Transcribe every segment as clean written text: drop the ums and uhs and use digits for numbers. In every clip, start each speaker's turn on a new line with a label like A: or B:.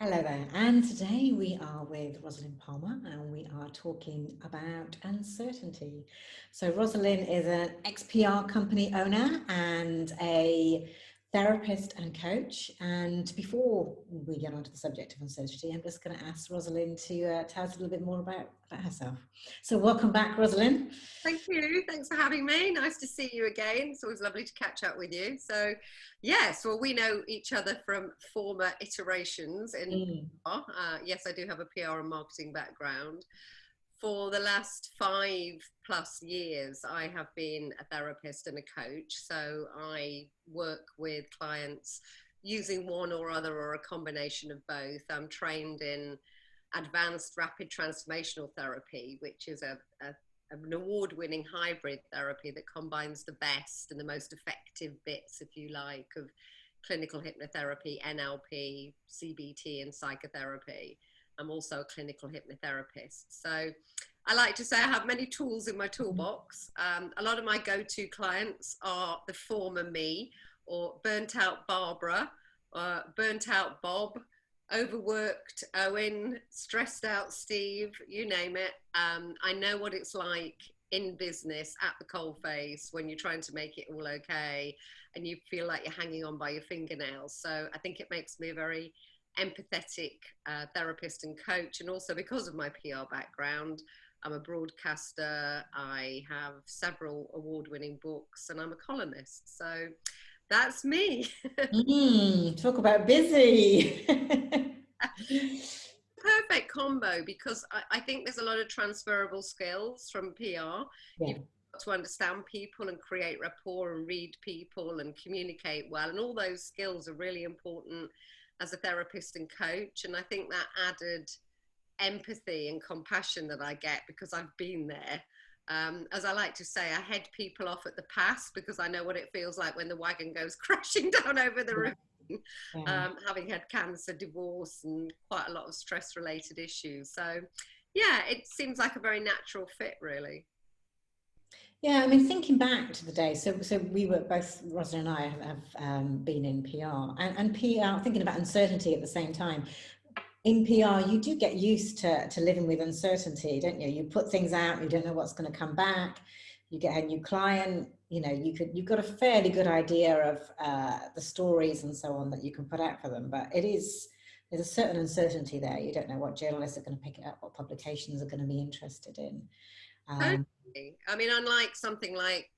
A: Hello there, and today we are with Rosalyn Palmer and we are talking about uncertainty. So, Rosalyn is an ex-PR company owner and a therapist and coach. And before we get onto the subject of uncertainty, I'm just going to ask Rosalyn to tell us a little bit more about herself. So, welcome back, Rosalyn.
B: Thank you. Thanks for having me. Nice to see you again. It's always lovely to catch up with you. So, yes, well, we know each other from former iterations in
A: Mm.
B: PR. Yes, I do have a PR and marketing background. For the last 5+ years, I have been a therapist and a coach. So, I work with clients using one or other or a combination of both. I'm trained in advanced rapid transformational therapy, which is an award-winning hybrid therapy that combines the best and the most effective bits, if you like, of clinical hypnotherapy, NLP, CBT, and psychotherapy. I'm also a clinical hypnotherapist. So I like to say I have many tools in my toolbox. A lot of my go-to clients are the former me, or burnt out Barbara, burnt out Bob, overworked Owen, stressed out Steve, you name it. I know what it's like in business at the coalface when you're trying to make it all okay and you feel like you're hanging on by your fingernails. So I think it makes me a very empathetic therapist and coach. And also because of my PR background, I'm a broadcaster, I have several award-winning books, and I'm a columnist. So that's me.
A: Talk about busy.
B: Perfect combo because I think there's a lot of transferable skills from PR.
A: Yeah.
B: You've got to understand people and create rapport and read people and communicate well. And all those skills are really important as a therapist and coach. And I think that added empathy and compassion that I get because I've been there. As I like to say, I head people off at the pass because I know what it feels like when the wagon goes crashing down over the ravine.
A: Yeah.
B: Having had cancer, divorce, and quite a lot of stress related issues. So, yeah, it seems like a very natural fit, really.
A: Yeah, I mean, thinking back to the day, so we were both, Rosalind and I have been in PR and PR, thinking about uncertainty at the same time. In PR, you do get used to living with uncertainty, don't you? You put things out, you don't know what's going to come back. You get a new client, you've got a fairly good idea of the stories and so on that you can put out for them. But there's a certain uncertainty there. You don't know what journalists are going to pick it up, what publications are going to be interested in. Um,
B: Totally. I mean, unlike something like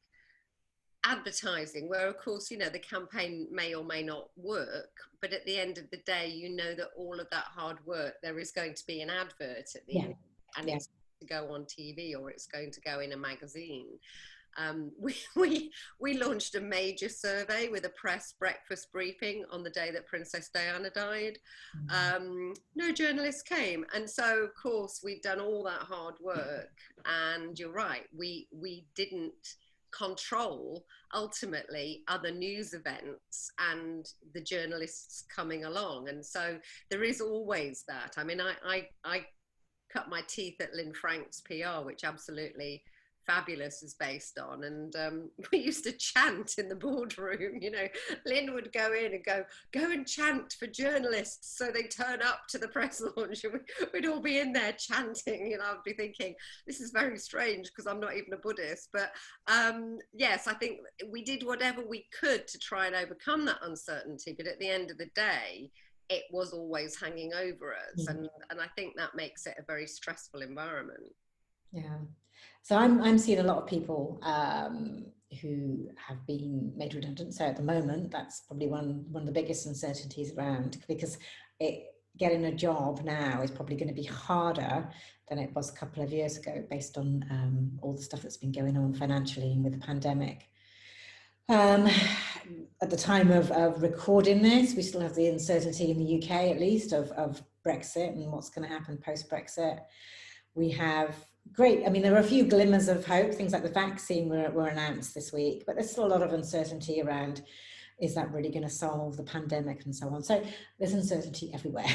B: advertising, where of course, the campaign may or may not work, but at the end of the day, you know that all of that hard work, there is going to be an advert at the
A: yeah,
B: end, and
A: yeah.
B: it's to go on TV or it's going to go in a magazine. We launched a major survey with a press breakfast briefing on the day that Princess Diana died. No journalists came, and so of course we'd done all that hard work. And you're right, we didn't control ultimately other news events and the journalists coming along, and so there is always that. I mean, I cut my teeth at Lynn Frank's PR, which absolutely fabulous is based on. And we used to chant in the boardroom. Lynn would go in and go and chant for journalists so they turn up to the press launch, and we'd all be in there chanting. I'd be thinking, this is very strange because I'm not even a Buddhist. But yes, I think we did whatever we could to try and overcome that uncertainty, but at the end of the day it was always hanging over us.
A: Mm.
B: And I think that makes it a very stressful environment.
A: Yeah. So I'm seeing a lot of people who have been made redundant. So at the moment, that's probably one of the biggest uncertainties around, because getting a job now is probably going to be harder than it was a couple of years ago, based on all the stuff that's been going on financially and with the pandemic. At the time of recording this, we still have the uncertainty in the UK, at least, of Brexit and what's going to happen post-Brexit. We have I mean, there are a few glimmers of hope. Things like the vaccine were announced this week, but there's still a lot of uncertainty around, is that really going to solve the pandemic and so on. So there's uncertainty everywhere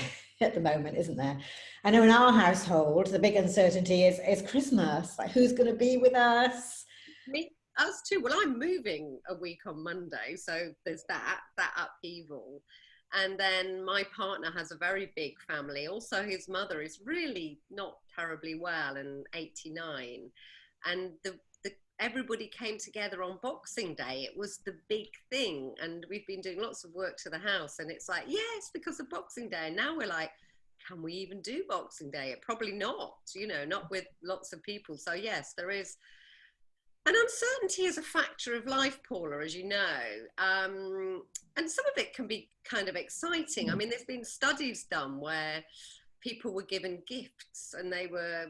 A: at the moment, isn't there? I know in our household, the big uncertainty is Christmas. Like, who's going to be with us?
B: Us too. Well, I'm moving a week on Monday, so there's that upheaval. And then my partner has a very big family. Also, his mother is really not terribly well and 89. And everybody came together on Boxing Day. It was the big thing. And we've been doing lots of work to the house. And it's like, yes, because of Boxing Day. And now we're like, can we even do Boxing Day? Probably not, you know, not with lots of people. So, yes, there is. And uncertainty is a factor of life, Paula, as you know. And some of it can be kind of exciting. I mean, there's been studies done where people were given gifts and they were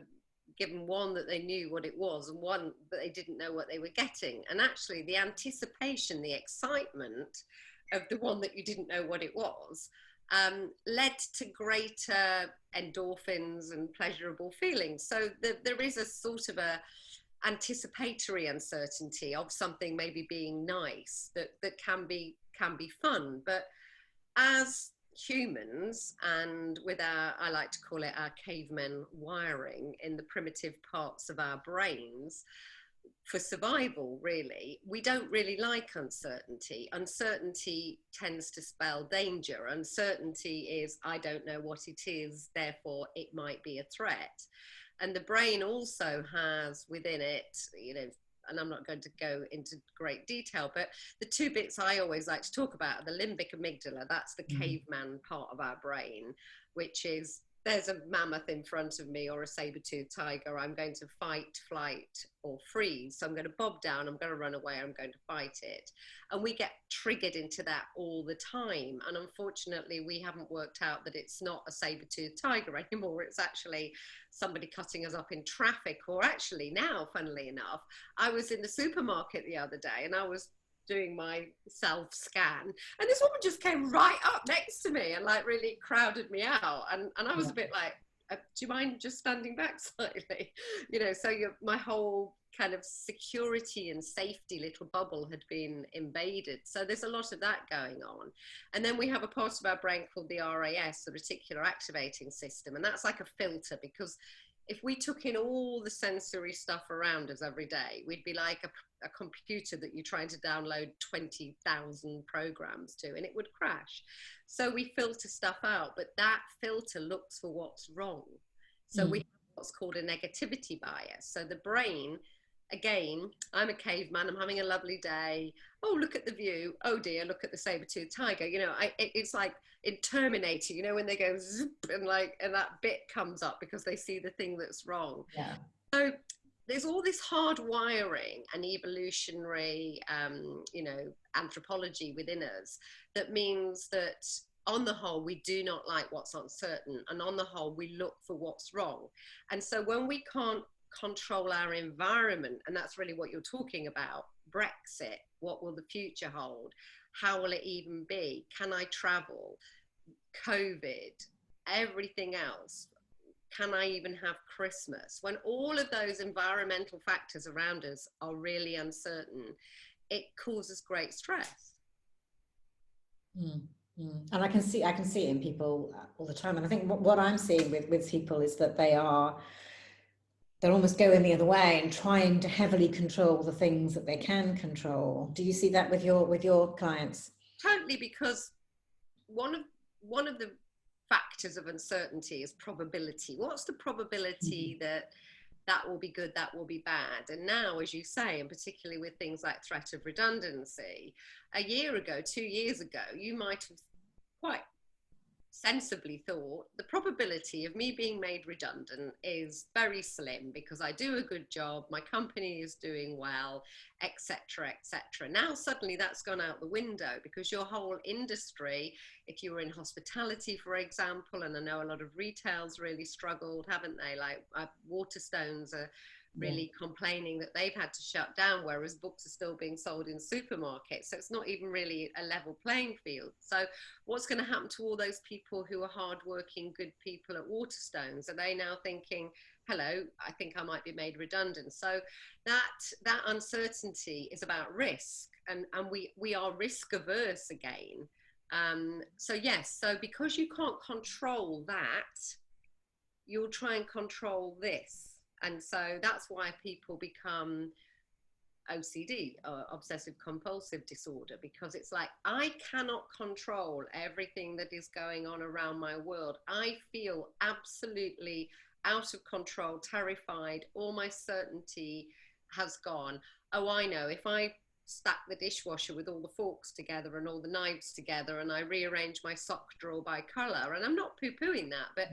B: given one that they knew what it was and one that they didn't know what they were getting. And actually, the anticipation, the excitement of the one that you didn't know what it was, led to greater endorphins and pleasurable feelings. So there is a sort of a anticipatory uncertainty of something maybe being nice that can be fun. But as humans, and with our, I like to call it our caveman wiring in the primitive parts of our brains, for survival, really, we don't really like uncertainty. Uncertainty tends to spell danger. Uncertainty is, I don't know what it is, therefore it might be a threat. And the brain also has within it, you know, and I'm not going to go into great detail, but the two bits I always like to talk about are the limbic amygdala. That's the caveman part of our brain, which is, there's a mammoth in front of me or a saber-toothed tiger. I'm going to fight, flight, or freeze. So I'm going to bob down, I'm going to run away, I'm going to fight it. And we get triggered into that all the time. And unfortunately, we haven't worked out that it's not a saber-toothed tiger anymore. It's actually somebody cutting us up in traffic. Or actually now, funnily enough, I was in the supermarket the other day and I was doing my self scan and this woman just came right up next to me and like really crowded me out, and I was a bit like, do you mind just standing back slightly, you know? So my whole kind of security and safety little bubble had been invaded. So there's a lot of that going on. And then we have a part of our brain called the RAS, the reticular activating system, and that's like a filter, because if we took in all the sensory stuff around us every day, we'd be like a computer that you're trying to download 20,000 programs to, and it would crash. So we filter stuff out, but that filter looks for what's wrong. So we have what's called a negativity bias. So the brain, again, I'm a caveman, I'm having a lovely day. Oh, look at the view. Oh dear, look at the saber-toothed tiger. You know, it's like in Terminator, you know, when they go zoop and that bit comes up because they see the thing that's wrong.
A: Yeah.
B: So there's all this hard wiring and evolutionary, you know, anthropology within us that means that on the whole, we do not like what's uncertain. And on the whole, we look for what's wrong. And so when we can't control our environment, and that's really what you're talking about, Brexit, what will the future hold? How will it even be? Can I travel? COVID, everything else. Can I even have Christmas? When all of those environmental factors around us are really uncertain, it causes great stress.
A: And I can see it in people all the time. And I think what I'm seeing with people is that they're almost going the other way and trying to heavily control the things that they can control. Do you see that with your clients?
B: Totally, because one of the factors of uncertainty is probability. What's the probability that will be good, that will be bad? And now, as you say, and particularly with things like threat of redundancy, a year ago, 2 years ago, you might have quite sensibly thought the probability of me being made redundant is very slim because I do a good job, my company is doing well, etc., etc. Now suddenly that's gone out the window because your whole industry, if you were in hospitality, for example, and I know a lot of retail's really struggled, haven't they? Like Waterstones are really complaining that they've had to shut down, whereas books are still being sold in supermarkets. So it's not even really a level playing field. So what's going to happen to all those people who are hardworking, good people at Waterstones? Are they now thinking, hello, I think I might be made redundant? So that uncertainty is about risk, and we are risk averse again. So yes, so because you can't control that, you'll try and control this. And so that's why people become OCD, obsessive compulsive disorder, because it's like I cannot control everything that is going on around my world. I feel absolutely out of control, terrified, all my certainty has gone. Oh, I know, if I stack the dishwasher with all the forks together and all the knives together and I rearrange my sock drawer by colour, and I'm not poo-pooing that, but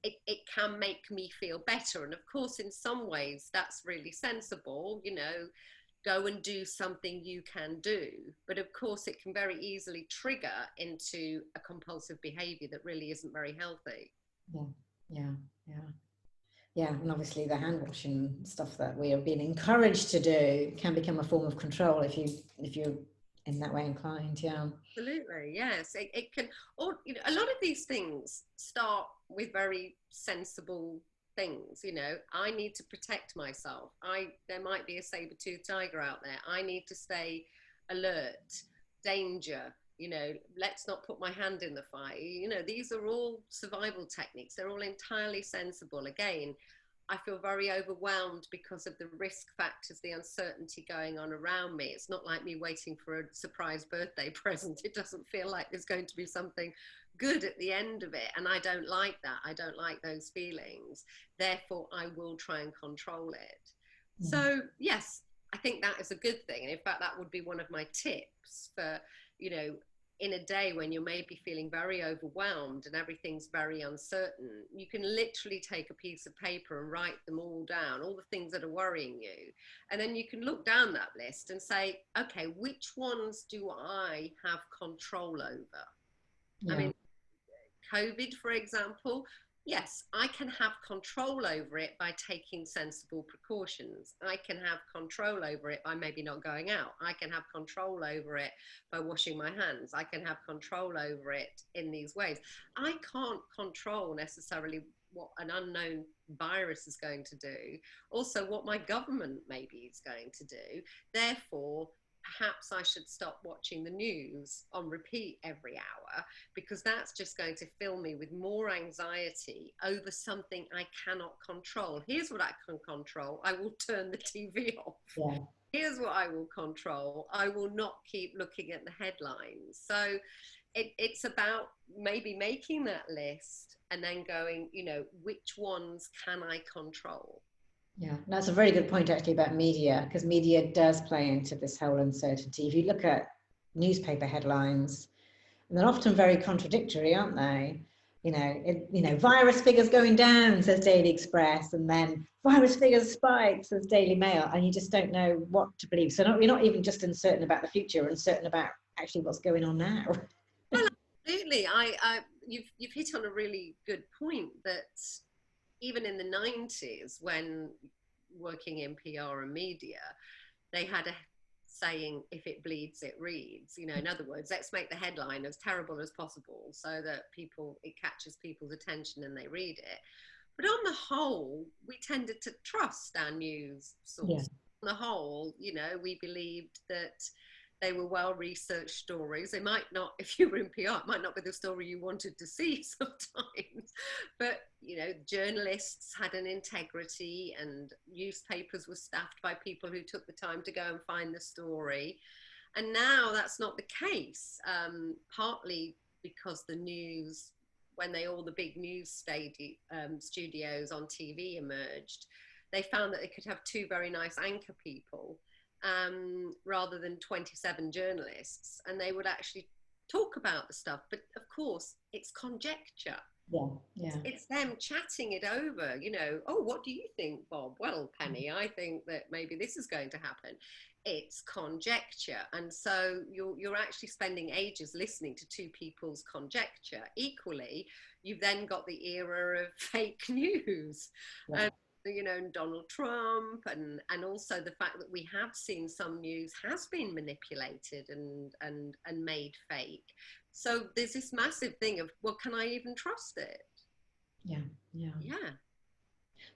B: it can make me feel better. And of course, in some ways that's really sensible, you know, go and do something you can do. But of course, it can very easily trigger into a compulsive behavior that really isn't very healthy.
A: Yeah, yeah, yeah. Yeah, and obviously the hand washing stuff that we are being encouraged to do can become a form of control if you're in that way inclined. Yeah.
B: Absolutely, yes. It can, or you know, a lot of these things start with very sensible things. You know, I need to protect myself. There might be a saber-toothed tiger out there. I need to stay alert. Danger. You know, let's not put my hand in the fire. You know, these are all survival techniques. They're all entirely sensible. Again, I feel very overwhelmed because of the risk factors, the uncertainty going on around me. It's not like me waiting for a surprise birthday present. It doesn't feel like there's going to be something good at the end of it. And I don't like that. I don't like those feelings. Therefore, I will try and control it.
A: Mm.
B: So, yes, I think that is a good thing. And in fact, that would be one of my tips for, you know, in a day when you're maybe feeling very overwhelmed and everything's very uncertain, you can literally take a piece of paper and write them all down, all the things that are worrying you. And then you can look down that list and say, okay, which ones do I have control over? I
A: Yeah.
B: mean, COVID, for example, yes, I can have control over it by taking sensible precautions. I can have control over it by maybe not going out. I can have control over it by washing my hands. I can have control over it in these ways. I can't control necessarily what an unknown virus is going to do, also what my government maybe is going to do. Therefore, perhaps I should stop watching the news on repeat every hour, because that's just going to fill me with more anxiety over something I cannot control. Here's what I can control. I will turn the TV off.
A: Yeah.
B: Here's what I will control. I will not keep looking at the headlines. So it's about maybe making that list and then going, you know, which ones can I control?
A: Yeah, that's a very good point actually about media, because media does play into this whole uncertainty. If you look at newspaper headlines, and they're often very contradictory, aren't they? Virus figures going down, says Daily Express, and then virus figures spike, says Daily Mail, and you just don't know what to believe. So you're not even just uncertain about the future, you're uncertain about actually what's going on now.
B: Well, absolutely. You've hit on a really good point that even in the 90s, when working in PR and media, they had a saying, if it bleeds, it reads. You know, in other words, let's make the headline as terrible as possible so that it catches people's attention and they read it. But on the whole, we tended to trust our news
A: Yeah.
B: source. On the whole, you know, we believed that they were well-researched stories. They might not, if you were in PR, it might not be the story you wanted to see sometimes, but, you know, journalists had an integrity and newspapers were staffed by people who took the time to go and find the story. And now that's not the case, partly because the news, when all the big news studios on TV emerged, they found that they could have two very nice anchor people, rather than 27 journalists, and they would actually talk about the stuff. But of course, it's conjecture.
A: Yeah, yeah.
B: It's them chatting it over, you know, oh, what do you think, Bob? Well, Penny, I think that maybe this is going to happen. It's conjecture. And so you're actually spending ages listening to two people's conjecture. Equally, you've then got the era of fake news.
A: Yeah.
B: You know, Donald Trump, and also the fact that we have seen some news has been manipulated and made fake. So there's this massive thing of, well, can I even trust it?
A: Yeah, yeah.
B: Yeah.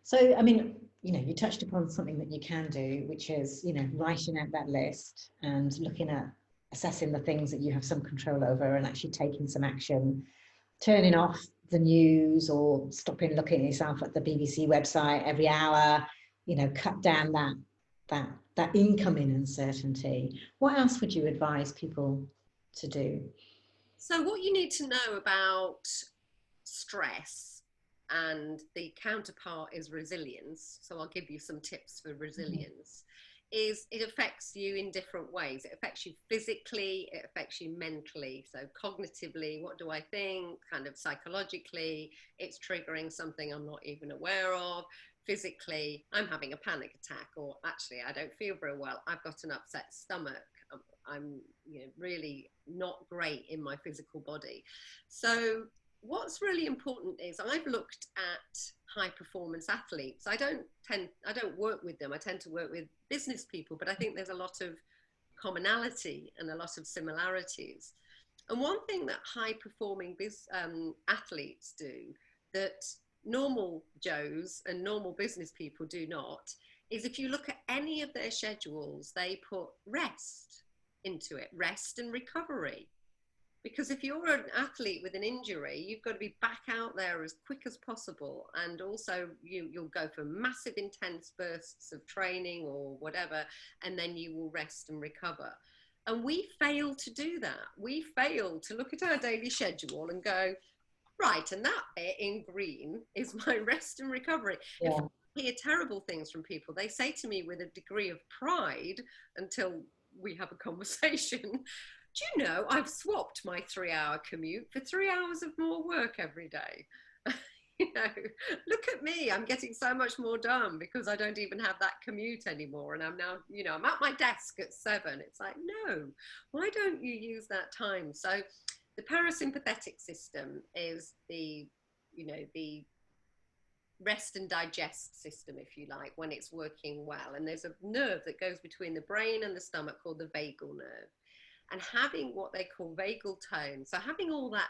A: So, I mean, you touched upon something that you can do, which is, writing out that list and looking at assessing the things that you have some control over and actually taking some action, turning off the news or stopping looking at yourself at the BBC website every hour, cut down that that incoming uncertainty. What else would you advise people to do?
B: So what you need to know about stress, and the counterpart is resilience, so I'll give you some tips for resilience, is it affects you in different ways. It affects you physically, it affects you mentally. So cognitively, what do I think? Kind of psychologically, it's triggering something I'm not even aware of. Physically, I'm having a panic attack, or actually I don't feel very well, I've got an upset stomach, I'm really not great in my physical body. So what's really important is I've looked at high performance athletes. I don't work with them. I tend to work with business people, but I think there's a lot of commonality and a lot of similarities. And one thing that high performing athletes do that normal Joes and normal business people do not is, if you look at any of their schedules, they put rest into it, rest and recovery. Because if you're an athlete with an injury, you've got to be back out there as quick as possible. And also you'll go for massive intense bursts of training or whatever, and then you will rest and recover. And we fail to do that. We fail to look at our daily schedule and go, right, and that bit in green is my rest and recovery.
A: Yeah.
B: In fact, I hear terrible things from people. They say to me with a degree of pride, until we have a conversation, do you know, I've swapped my 3-hour commute for 3 hours of more work every day. Look at me, I'm getting so much more done because I don't even have that commute anymore. And I'm now, I'm at my desk at 7. It's like, no, why don't you use that time? So the parasympathetic system is the rest and digest system, if you like, when it's working well. And there's a nerve that goes between the brain and the stomach called the vagal nerve. And having what they call vagal tone, so having all that,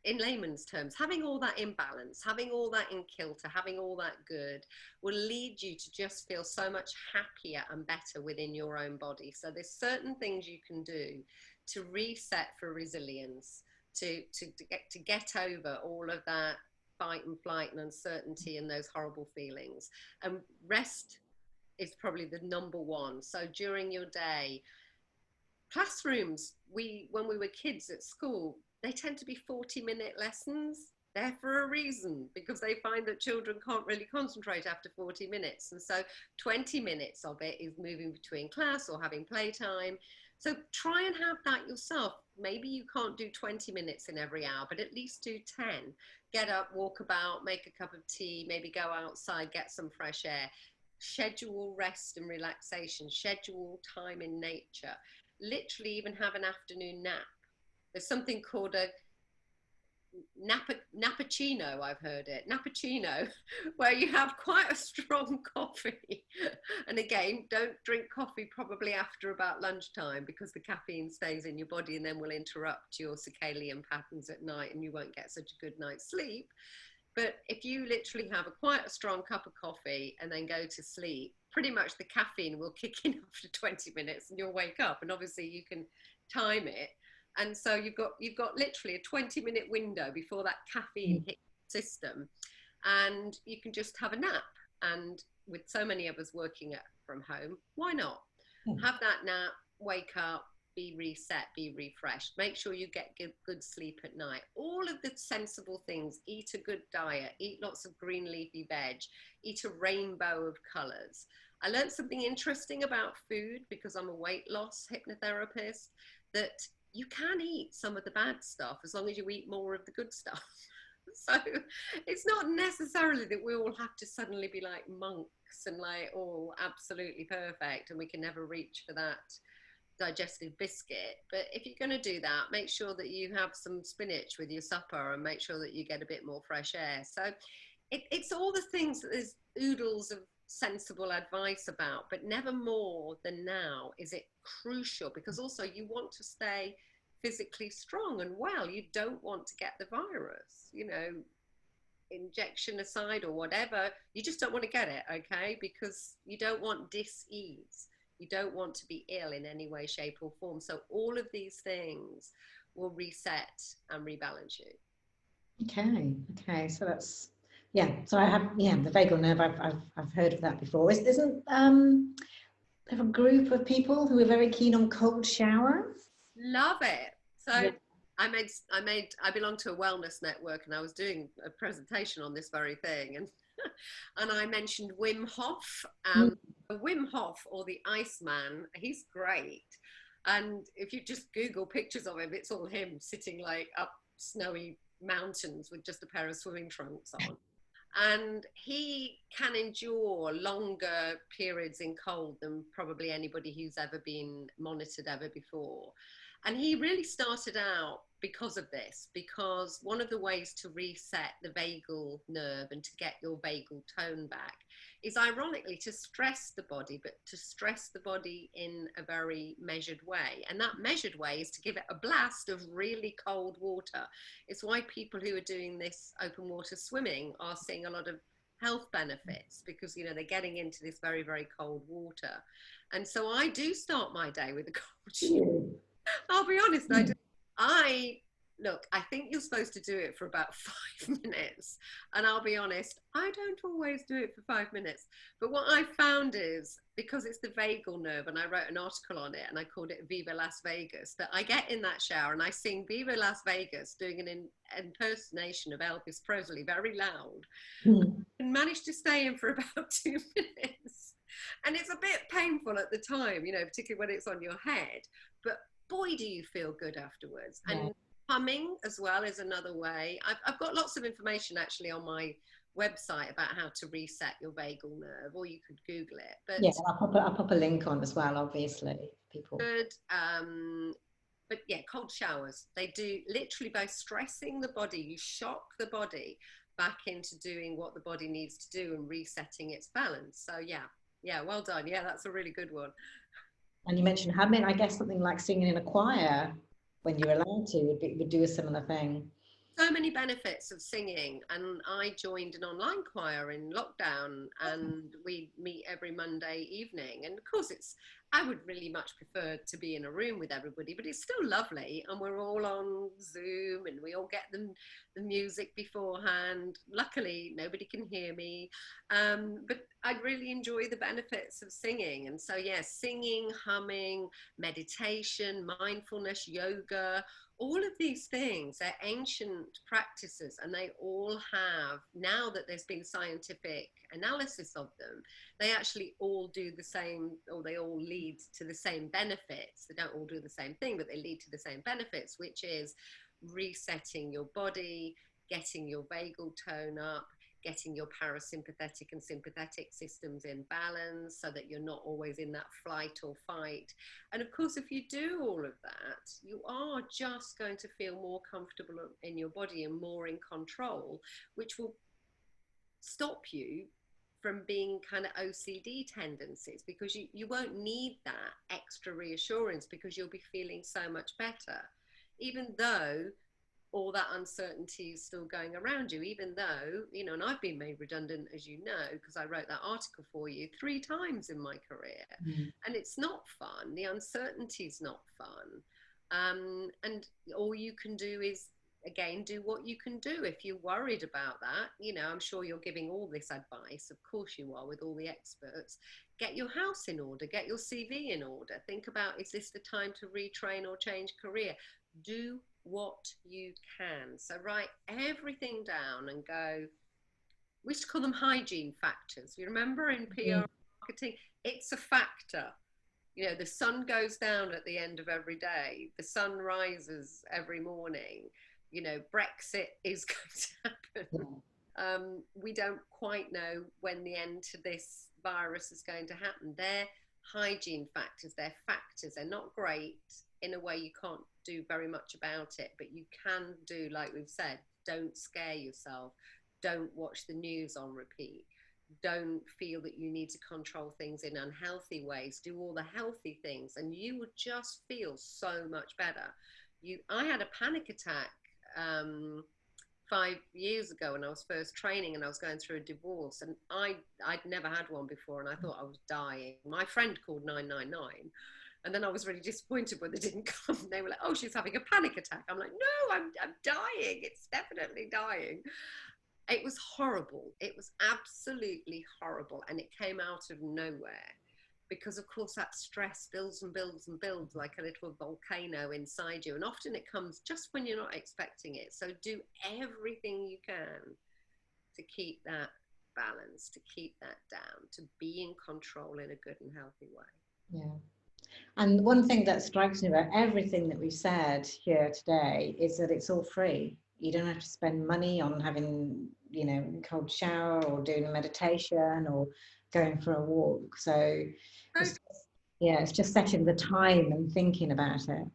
B: in layman's terms, having all that imbalance, having all that in kilter, having all that good, will lead you to just feel so much happier and better within your own body. So there's certain things you can do to reset for resilience, to get over all of that fight and flight and uncertainty and those horrible feelings. And rest is probably the number one. So during your day, classrooms, when we were kids at school, they tend to be 40-minute lessons. They're for a reason, because they find that children can't really concentrate after 40 minutes. And so 20 minutes of it is moving between class or having playtime. So try and have that yourself. Maybe you can't do 20 minutes in every hour, but at least do 10. Get up, walk about, make a cup of tea, maybe go outside, get some fresh air. Schedule rest and relaxation, schedule time in nature. Literally even have an afternoon nap. There's something called a nappuccino, I've heard it, nappuccino, where you have quite a strong coffee. And again, don't drink coffee probably after about lunchtime, because the caffeine stays in your body and then will interrupt your circadian patterns at night and you won't get such a good night's sleep. But if you literally have quite a strong cup of coffee and then go to sleep, pretty much the caffeine will kick in after 20 minutes and you'll wake up. And obviously you can time it. And so you've got literally a 20-minute window before that caffeine hits the system, and you can just have a nap. And with so many of us working from home, why not have that nap, wake up, be reset, be refreshed, make sure you get good sleep at night. All of the sensible things: eat a good diet, eat lots of green leafy veg, eat a rainbow of colors. I learned something interesting about food, because I'm a weight loss hypnotherapist, that you can eat some of the bad stuff as long as you eat more of the good stuff. So it's not necessarily that we all have to suddenly be like monks and like all absolutely perfect and we can never reach for that digestive biscuit. But if you're going to do that, make sure that you have some spinach with your supper and make sure that you get a bit more fresh air. So it's all the things that there's oodles of sensible advice about, but never more than now is it crucial, because also you want to stay physically strong and well. You don't want to get the virus, injection aside or whatever, you just don't want to get it, okay? Because you don't want dis-ease. You don't want to be ill in any way, shape or form. So all of these things will reset and rebalance you.
A: Okay. So that's, yeah. So I have, the vagal nerve. I've heard of that before. Isn't have a group of people who are very keen on cold showers.
B: Love it. So
A: Yeah.
B: I belong to a wellness network, and I was doing a presentation on this very thing, and and I mentioned Wim Hof.
A: Mm.
B: Wim Hof, or the Iceman, he's great. And if you just Google pictures of him, it's all him sitting like up snowy mountains with just a pair of swimming trunks on. And he can endure longer periods in cold than probably anybody who's ever been monitored ever before. And he really started out because of this, because one of the ways to reset the vagal nerve and to get your vagal tone back is ironically to stress the body, but to stress the body in a very measured way. And that measured way is to give it a blast of really cold water. It's why people who are doing this open water swimming are seeing a lot of health benefits, because you know they're getting into this very, very cold water. And so I do start my day with a cold shower. I'll be honest, I do. I look, I think you're supposed to do it for about 5 minutes. And I'll be honest, I don't always do it for 5 minutes. But what I found is, because it's the vagal nerve, and I wrote an article on it and I called it Viva Las Vegas, that I get in that shower and I sing Viva Las Vegas, doing an impersonation of Elvis Presley very loud,
A: Mm.
B: and managed to stay in for about 2 minutes. And it's a bit painful at the time, you know, particularly when it's on your head. But boy, do you feel good afterwards.
A: Yeah.
B: And humming as well is another way. I've got lots of information actually on my website about how to reset your vagal nerve, or you could Google it.
A: Yeah,
B: But
A: I'll pop a link on as well, obviously, people.
B: good. But yeah, cold showers. They do literally, by stressing the body, you shock the body back into doing what the body needs to do and resetting its balance. So yeah, well done. Yeah, that's a really good one.
A: And you mentioned humming. I guess something like singing in a choir when you're allowed to would do a similar thing.
B: So many benefits of singing, and I joined an online choir in lockdown, and we meet every Monday evening. And of course I would really much prefer to be in a room with everybody, but it's still lovely, and we're all on Zoom and we all get the music beforehand. Luckily nobody can hear me, but I really enjoy the benefits of singing. And so yes, singing, humming, meditation, mindfulness, yoga, all of these things are ancient practices, and they all have, now that there's been scientific analysis of them, they actually all do the same, or they all lead to the same benefits. They don't all do the same thing, but they lead to the same benefits, which is resetting your body, getting your vagal tone up, getting your parasympathetic and sympathetic systems in balance so that you're not always in that flight or fight. And of course, if you do all of that, you are just going to feel more comfortable in your body and more in control, which will stop you from being kind of OCD tendencies, because you won't need that extra reassurance because you'll be feeling so much better, even though all that uncertainty is still going around you, even though, you know, and I've been made redundant, as you know, because I wrote that article for you 3 times in my career.
A: Mm.
B: And it's not fun. The uncertainty is not fun. And all you can do is, again, do what you can do. If you're worried about that, you know, I'm sure you're giving all this advice. Of course you are, with all the experts. Get your house in order, get your CV in order. Think about, is this the time to retrain or change career? Do what you can. So write everything down and go, we used to call them hygiene factors. You remember in PR marketing, it's a factor. You know, the sun goes down at the end of every day, the sun rises every morning. You know, Brexit is going to happen. We don't quite know when the end to this virus is going to happen. They're hygiene factors, they're factors. They're not great in a way you can't do very much about it, but you can do, like we've said, don't scare yourself. Don't watch the news on repeat. Don't feel that you need to control things in unhealthy ways. Do all the healthy things, and you would just feel so much better. I had a panic attack 5 years ago when I was first training, and I was going through a divorce, and I'd never had one before, and I thought I was dying. My friend called 999, and then I was really disappointed when they didn't come. They were like, "Oh, she's having a panic attack." I'm like, "No, I'm dying. It's definitely dying." It was horrible. It was absolutely horrible, and it came out of nowhere because of course that stress builds and builds and builds like a little volcano inside you, and often it comes just when you're not expecting it. So do everything you can to keep that balance, to keep that down, to be in control in a good and healthy way.
A: Yeah. And one thing that strikes me about everything that we've said here today is that it's all free. You don't have to spend money on having, you know, a cold shower or doing a meditation or going for a walk. So it's, yeah, it's just setting the time and thinking about it.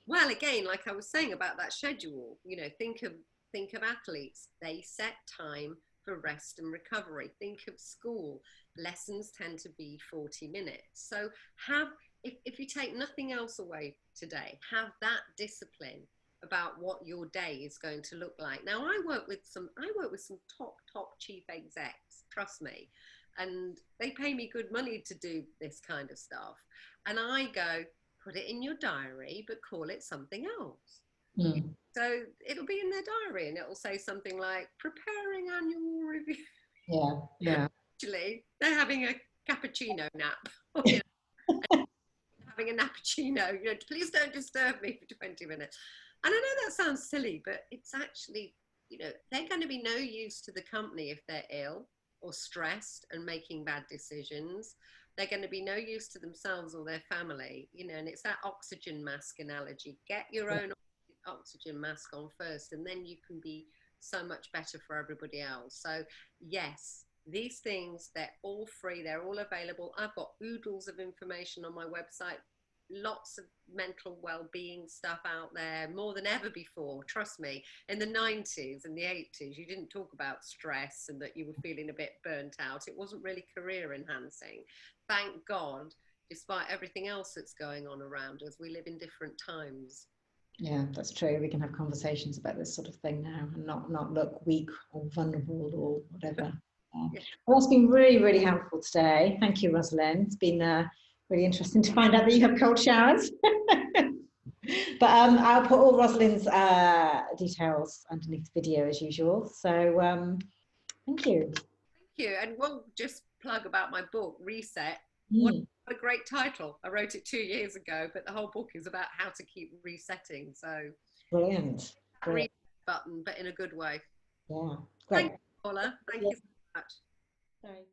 B: Well, again, like I was saying about that schedule, you know, think of athletes. They set time for rest and recovery. Think of school. Lessons tend to be 40 minutes. So have, if you take nothing else away today, have that discipline about what your day is going to look like. Now I work with some top chief execs, trust me, and they pay me good money to do this kind of stuff. And I go, put it in your diary, but call it something else.
A: Mm.
B: So it'll be in their diary and it'll say something like preparing annual review.
A: Yeah, yeah.
B: Actually, they're having a cappuccino nap. You know, having a nappuccino. You know, please don't disturb me for 20 minutes. And I know that sounds silly, but it's actually, you know, they're going to be no use to the company if they're ill or stressed and making bad decisions. They're going to be no use to themselves or their family, you know, and it's that oxygen mask analogy. Get your own oxygen mask on first, and then you can be so much better for everybody else. So, yes, these things, they're all free, they're all available. I've got oodles of information on my website, lots of mental well-being stuff out there, more than ever before. Trust me, in the 90s and the 80s you didn't talk about stress and that you were feeling a bit burnt out. It wasn't really career enhancing. Thank God, despite everything else that's going on around us, we live in different times.
A: Yeah, that's true. We can have conversations about this sort of thing now and not look weak or vulnerable or whatever.
B: Yeah.
A: Well, that's been really, really helpful today. Thank you, Rosalyn. It's been really interesting to find out that you have cold showers. But I'll put all Rosalyn's details underneath the video as usual. So thank you.
B: Thank you. And we'll just plug about my book, Reset. What
A: Mm,
B: a great title. I wrote it 2 years ago, but the whole book is about how to keep resetting. So,
A: brilliant.
B: that
A: Brilliant.
B: reset button, but in a good way.
A: Yeah,
B: Thank
A: great.
B: you, Paula. Thank
A: Yeah.
B: you so much.
A: Sorry.